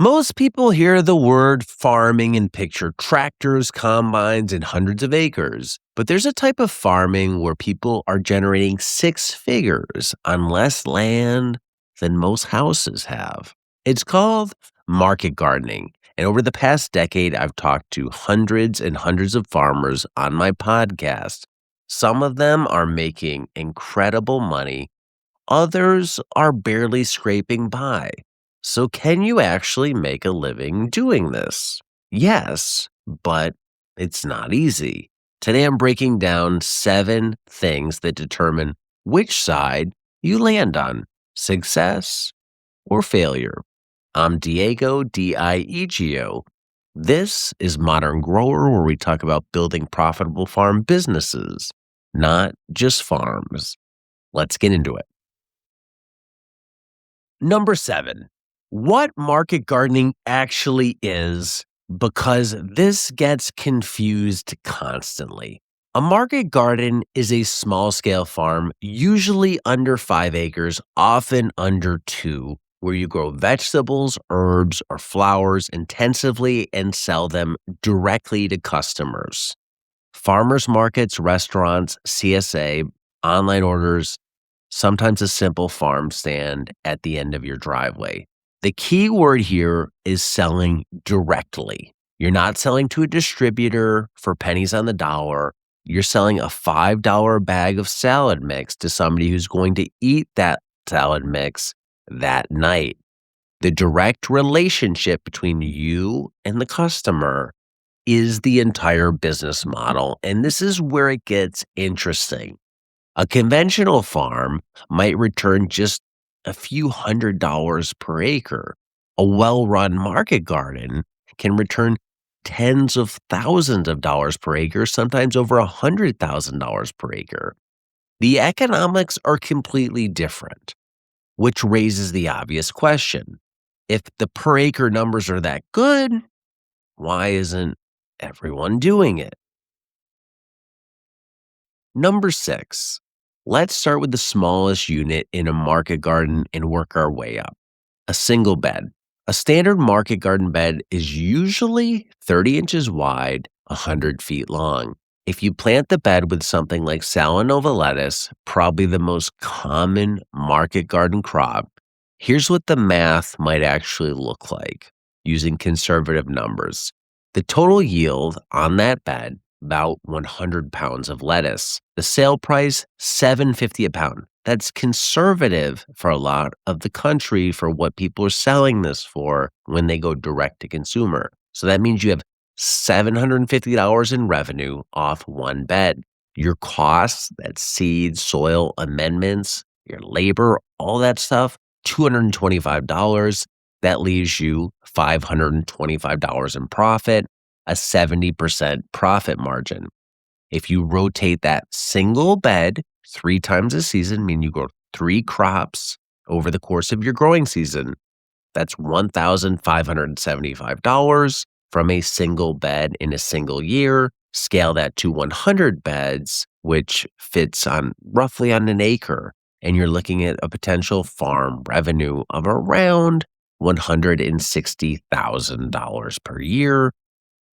Most people hear the word farming and picture tractors, combines, and hundreds of acres. But there's a type of farming where people are generating six figures on less land than most houses have. It's called market gardening. And over the past decade, I've talked to hundreds and hundreds of farmers on my podcast. Some of them are making incredible money, others are barely scraping by. So, can you actually make a living doing this? Yes, but it's not easy. Today, I'm breaking down 7 things that determine which side you land on, success or failure. I'm Diego, Diego. This is Modern Grower, where we talk about building profitable farm businesses, not just farms. Let's get into it. Number 7, what market gardening actually is, because this gets confused constantly. A market garden is a small scale farm, usually under 5 acres, often under 2, where you grow vegetables, herbs, or flowers intensively and sell them directly to customers. Farmers markets, restaurants, CSA, online orders, sometimes a simple farm stand at the end of your driveway. The key word here is selling directly. You're not selling to a distributor for pennies on the dollar. You're selling a $5 bag of salad mix to somebody who's going to eat that salad mix that night. The direct relationship between you and the customer is the entire business model. And this is where it gets interesting. A conventional farm might return just a few $100s per acre. A well-run market garden can return tens of thousands of dollars per acre, sometimes over $100,000 per acre. The economics are completely different, which raises the obvious question. If the per acre numbers are that good, why isn't everyone doing it? Number 6, let's start with the smallest unit in a market garden and work our way up. A single bed. A standard market garden bed is usually 30 inches wide, 100 feet long. If you plant the bed with something like Salanova lettuce, probably the most common market garden crop, here's what the math might actually look like using conservative numbers. The total yield on that bed, about 100 pounds of lettuce. The sale price, $7.50 a pound. That's conservative for a lot of the country for what people are selling this for when they go direct to consumer. So that means you have $750 in revenue off one bed. Your costs, that's seeds, soil, amendments, your labor, all that stuff, $225. That leaves you $525 in profit, a 70% profit margin. If you rotate that single bed 3 times a season, meaning you grow 3 crops over the course of your growing season, that's $1,575 from a single bed in a single year. Scale that to 100 beds, which fits on roughly on an acre, and you're looking at a potential farm revenue of around $160,000 per year.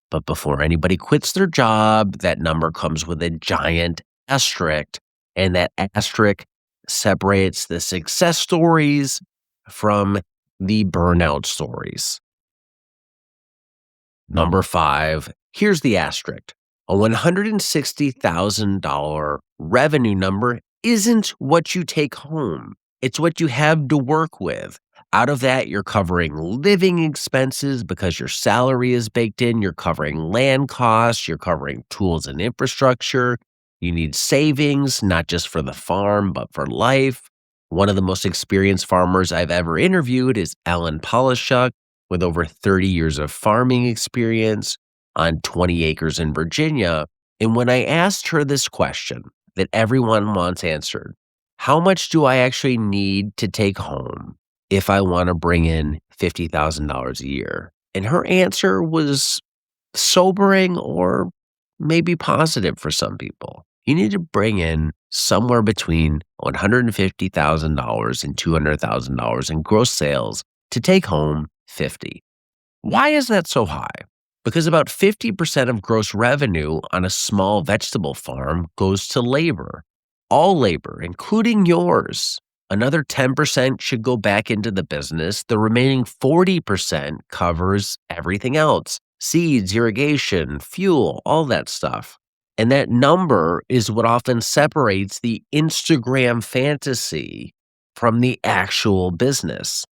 But before anybody quits their job, that number comes with a giant asterisk, and that asterisk separates the success stories from the burnout stories. Number 5, here's the asterisk. A $160,000 revenue number isn't what you take home. It's what you have to work with. Out of that, you're covering living expenses because your salary is baked in. You're covering land costs. You're covering tools and infrastructure. You need savings, not just for the farm, but for life. One of the most experienced farmers I've ever interviewed is Polishuk, with over 30 years of farming experience on 20 acres in Virginia. And when I asked her this question that everyone wants answered, how much do I actually need to take home if I want to bring in $50,000 a year? And her answer was sobering, or maybe positive for some people. You need to bring in somewhere between $150,000 and $200,000 in gross sales to take home $50,000. Why is that so high? Because about 50% of gross revenue on a small vegetable farm goes to labor, all labor, including yours. Another 10% should go back into the business. The remaining 40% covers everything else: seeds, irrigation, fuel, all that stuff. And that number is what often separates the Instagram fantasy from the actual business.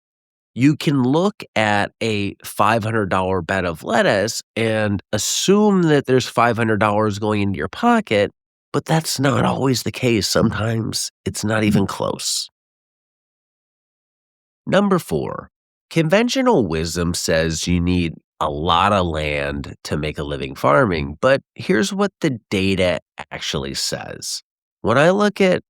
You can look at a $500 bed of lettuce and assume that there's $500 going into your pocket, but that's not always the case. Sometimes it's not even close. Number four, conventional wisdom says you need a lot of land to make a living farming, but here's what the data actually says. When I look at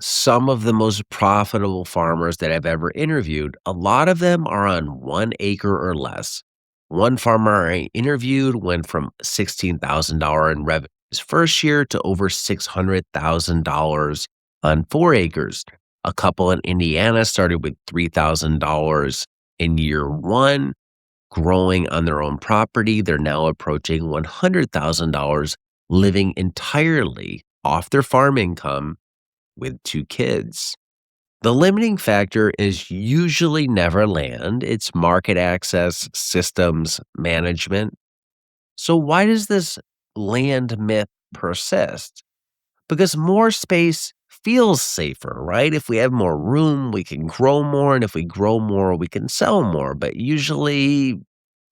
some of the most profitable farmers that I've ever interviewed, a lot of them are on 1 acre or less. One farmer I interviewed went from $16,000 in revenue his first year to over $600,000 on 4 acres. A couple in Indiana started with $3,000 in year one, growing on their own property. They're now approaching $100,000, living entirely off their farm income with 2 kids. The limiting factor is usually never land, it's market access, systems, management. So, why does this land myth persist? Because more space feels safer, right? If we have more room, we can grow more. And if we grow more, we can sell more. But usually,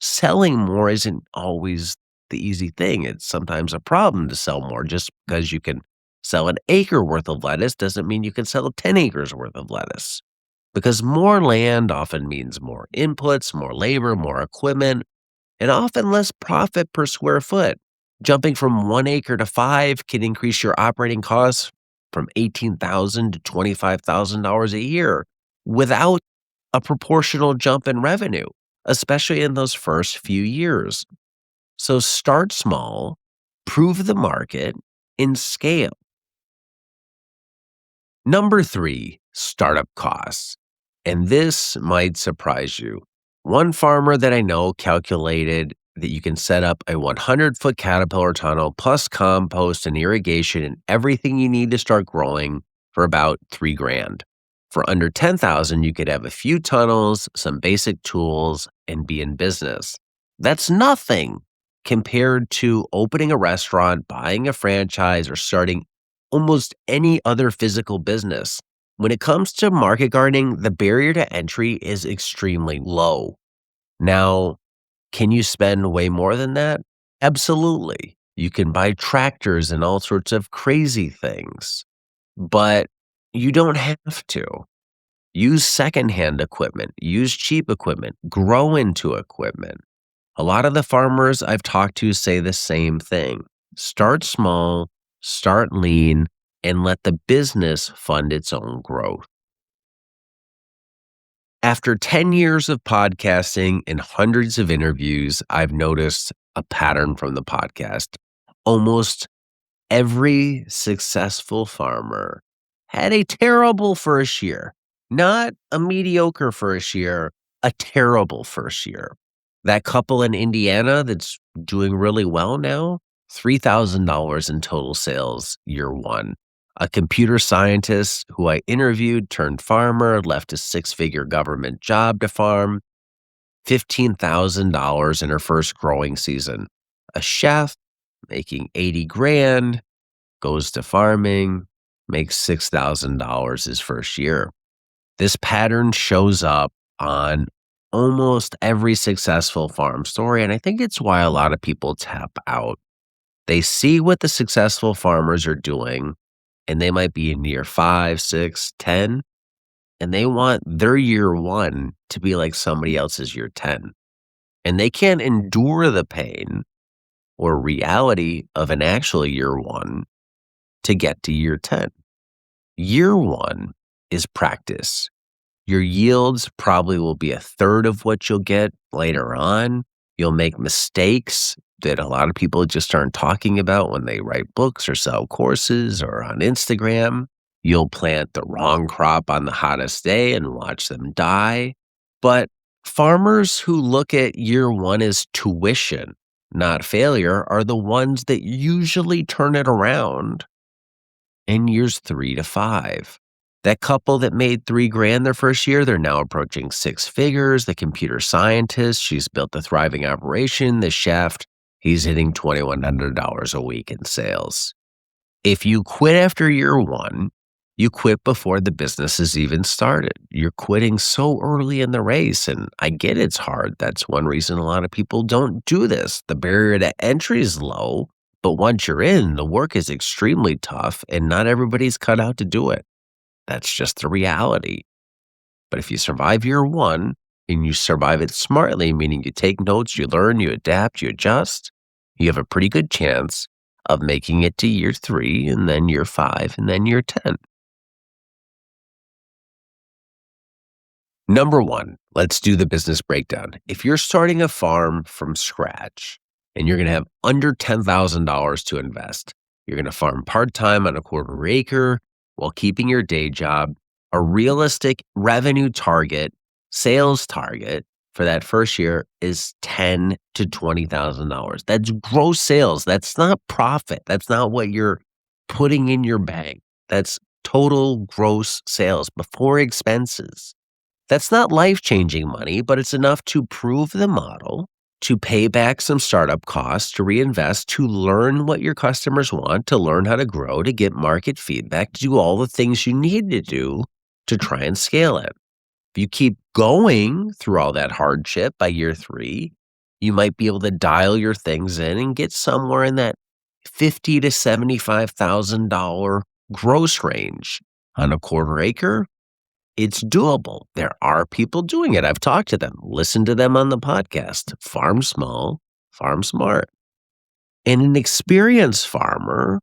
selling more isn't always the easy thing. It's sometimes a problem to sell more. Just because you can sell an acre worth of lettuce doesn't mean you can sell 10 acres worth of lettuce. Because more land often means more inputs, more labor, more equipment, and often less profit per square foot. Jumping from 1 acre to 5 can increase your operating costs from $18,000 to $25,000 a year without a proportional jump in revenue, especially in those first few years. So start small, prove the market, and scale. Number three, startup costs. And this might surprise you. One farmer that I know calculated that you can set up a 100-foot caterpillar tunnel plus compost and irrigation and everything you need to start growing for about 3 grand. For under 10,000, you could have a few tunnels, some basic tools, and be in business. That's nothing compared to opening a restaurant, buying a franchise, or starting almost any other physical business. When it comes to market gardening, the barrier to entry is extremely low. Now, can you spend way more than that? Absolutely. You can buy tractors and all sorts of crazy things, but you don't have to. Use secondhand equipment, use cheap equipment, grow into equipment. A lot of the farmers I've talked to say the same thing. Start small, start lean, and let the business fund its own growth. After 10 years of podcasting and hundreds of interviews, I've noticed a pattern from the podcast. Almost every successful farmer had a terrible first year, not a mediocre first year, a terrible first year. That couple in Indiana that's doing really well now, $3,000 in total sales year one. A computer scientist who I interviewed turned farmer, left a 6-figure government job to farm, $15,000 in her first growing season. A chef making 80 grand, goes to farming, makes $6,000 his first year. This pattern shows up on almost every successful farm story, and I think it's why a lot of people tap out. They see what the successful farmers are doing, and they might be in year 5, 6, 10, and they want their year one to be like somebody else's year 10. And they can't endure the pain or reality of an actual year one to get to year 10. Year one is practice. Your yields probably will be a third of what you'll get later on. You'll make mistakes that a lot of people just aren't talking about when they write books or sell courses or on Instagram. You'll plant the wrong crop on the hottest day and watch them die. But Farmers who look at year one as tuition, not failure, are the ones that usually turn it around in years 3 to 5. That couple that made 3 grand their first year, they're now approaching 6 figures. The computer scientist, she's built a thriving operation. The chef, he's hitting $2,100 a week in sales. If you quit after year one, you quit before the business has even started. You're quitting so early in the race. And I get it's hard. That's one reason a lot of people don't do this. The barrier to entry is low, but once you're in, the work is extremely tough and not everybody's cut out to do it. That's just the reality. But if you survive year one and you survive it smartly, meaning you take notes, you learn, you adapt, you adjust, you have a pretty good chance of making it to year 3 and then year 5 and then year 10. Number one, let's do the business breakdown. If you're starting a farm from scratch and you're going to have under $10,000 to invest, you're going to farm part time on a quarter acre while keeping your day job. A realistic revenue target, sales target for that first year is $10,000 to $20,000. That's gross sales. That's not profit. That's not what you're putting in your bank. That's total gross sales before expenses. That's not life-changing money, but it's enough to prove the model, to pay back some startup costs, to reinvest, to learn what your customers want, to learn how to grow, to get market feedback, to do all the things you need to do to try and scale it. If you keep going through all that hardship by year 3, you might be able to dial your things in and get somewhere in that $50,000 to $75,000 gross range. On a quarter acre, it's doable. There are people doing it. I've talked to them, listened to them on the podcast. Farm small, farm smart. And an experienced farmer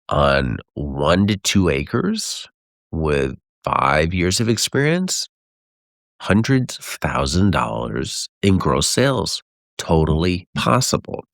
on 1 to 2 acres with 5 years of experience, hundreds of $1,000s in gross sales. Totally possible.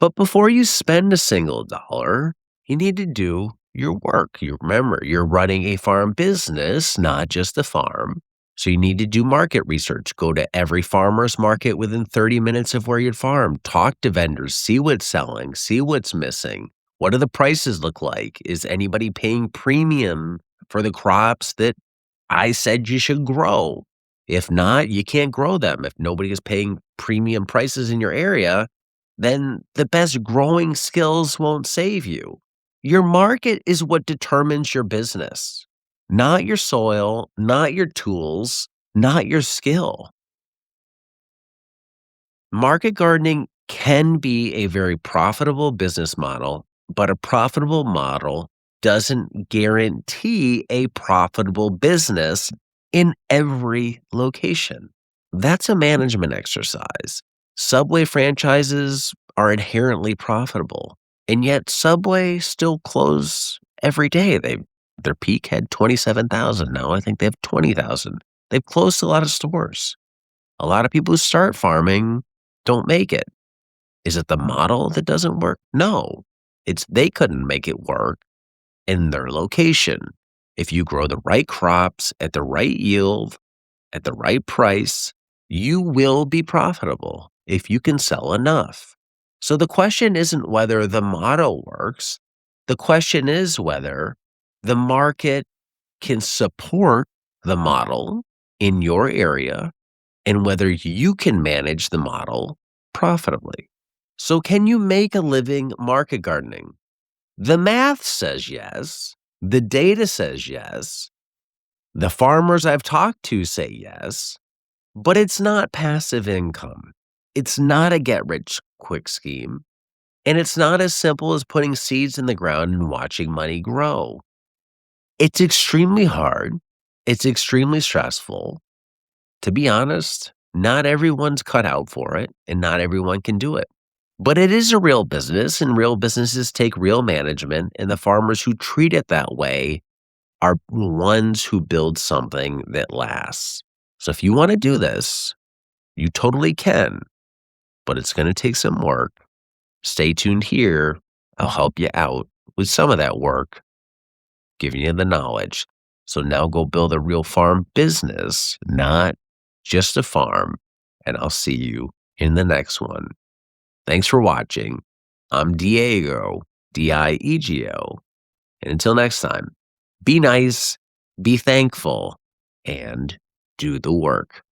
But before you spend a single dollar, you need to do your work. You remember, you're running a farm business, not just a farm. So you need to do market research. Go to every farmer's market within 30 minutes of where you'd farm. Talk to vendors, see what's selling, see what's missing. What do the prices look like? Is anybody paying premium for the crops that I said you should grow? If not, you can't grow them. If nobody is paying premium prices in your area, then the best growing skills won't save you. Your market is what determines your business, not your soil, not your tools, not your skill. Market gardening can be a very profitable business model, but a profitable model doesn't guarantee a profitable business in every location. That's a management exercise. Subway franchises are inherently profitable, and yet Subway still close every day. Their peak had 27,000. Now I think they have 20,000. They've closed a lot of stores. A lot of people who start farming don't make it. Is it the model that doesn't work? No. It's they couldn't make it work in their location. If you grow the right crops at the right yield, at the right price, you will be profitable if you can sell enough. So the question isn't whether the model works. The question is whether the market can support the model in your area and whether you can manage the model profitably. So can you make a living market gardening? The math says yes. The data says yes. The farmers I've talked to say yes, but it's not passive income. It's not a get rich quick scheme. And it's not as simple as putting seeds in the ground and watching money grow. It's extremely hard. It's extremely stressful. To be honest, not everyone's cut out for it and not everyone can do it. But it is a real business and real businesses take real management, and the farmers who treat it that way are the ones who build something that lasts. So if you want to do this, you totally can, but it's going to take some work. Stay tuned here. I'll help you out with some of that work, giving you the knowledge. So now go build a real farm business, not just a farm. And I'll see you in the next one. Thanks for watching. I'm Diego, Diego. And until next time, be nice, be thankful, and do the work.